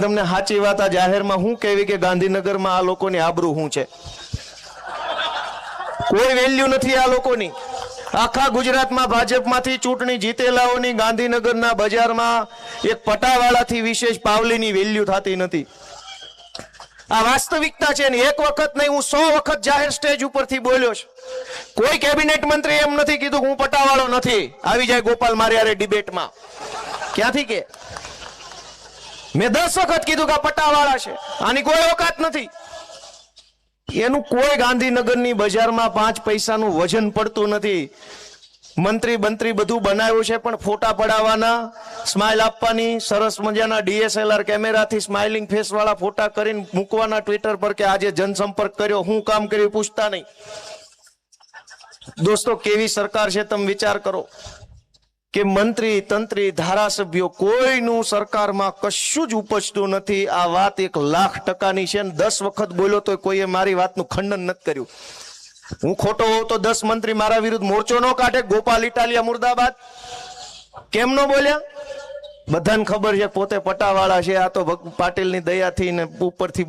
તમને સાચી વાત આ જાહેરમાં હું કહેવી કે ગાંધીનગરમાં આ લોકોની આબરૂ શું છે? કોઈ વેલ્યુ નથી આ લોકોની। આખા ગુજરાતમાં ભાજપમાંથી ચૂંટણી જીતેલાઓની ગાંધીનગરના બજારમાં એક પટાવાળાથી વિશેષ પાવલીની વેલ્યુ થતી નથી। આ વાસ્તવિકતા છે ને। એક વખત નહીં, હું 100 વખત જાહેર સ્ટેજ ઉપરથી બોલ્યો છું। કોઈ કેબિનેટ મંત્રી એમ નથી કીધું હું પટાવાળો નથી। આવી જાય ગોપાલ મારિયારે ડિબેટમાં, ક્યાંથી કે મેં 10 વખત કીધું કે પટાવાળા છે, આની કોઈ ઓકાત નથી। એનું કોઈ ગાંધીનગરની બજારમાં 5 પૈસાનું વજન પડતું નથી। મંત્રી બંત્રી બધું બનાવ્યું છે, પણ ફોટા પડાવવાના, સ્માઇલ આપવાની, સરસ મજાના DSLR કેમેરાથી સ્માઇલિંગ ફેસ વાળા ફોટા કરીને મૂકવાના ટ્વિટર પર કે આજે જનસંપર્ક કર્યો, હું કામ કર્યું પૂછતા નહીં। દોસ્તો, કેવી સરકાર છે તમે વિચાર કરો કે મંત્રી તંત્રી ધારાસભ્યો કોઈનું સરકારમાં કશું જ ઉપજતું નથી। આ વાત 1,00,000% છે ને 10 વખત બોલ્યો તો કોઈએ મારી વાતનું ખંડન નથી કર્યું। હું ખોટો હોઉં તો 10 મંત્રી મારા વિરુદ્ધ મોરચો ન કાઢે। ગોપાલ ઇટાલિયા મુર્દાબાદ કેમ ન બોલ્યા? બધાને ખબર છે પોતે પટાવાળા છે। આ તો પાટીલની દયાથી ને ઉપરથી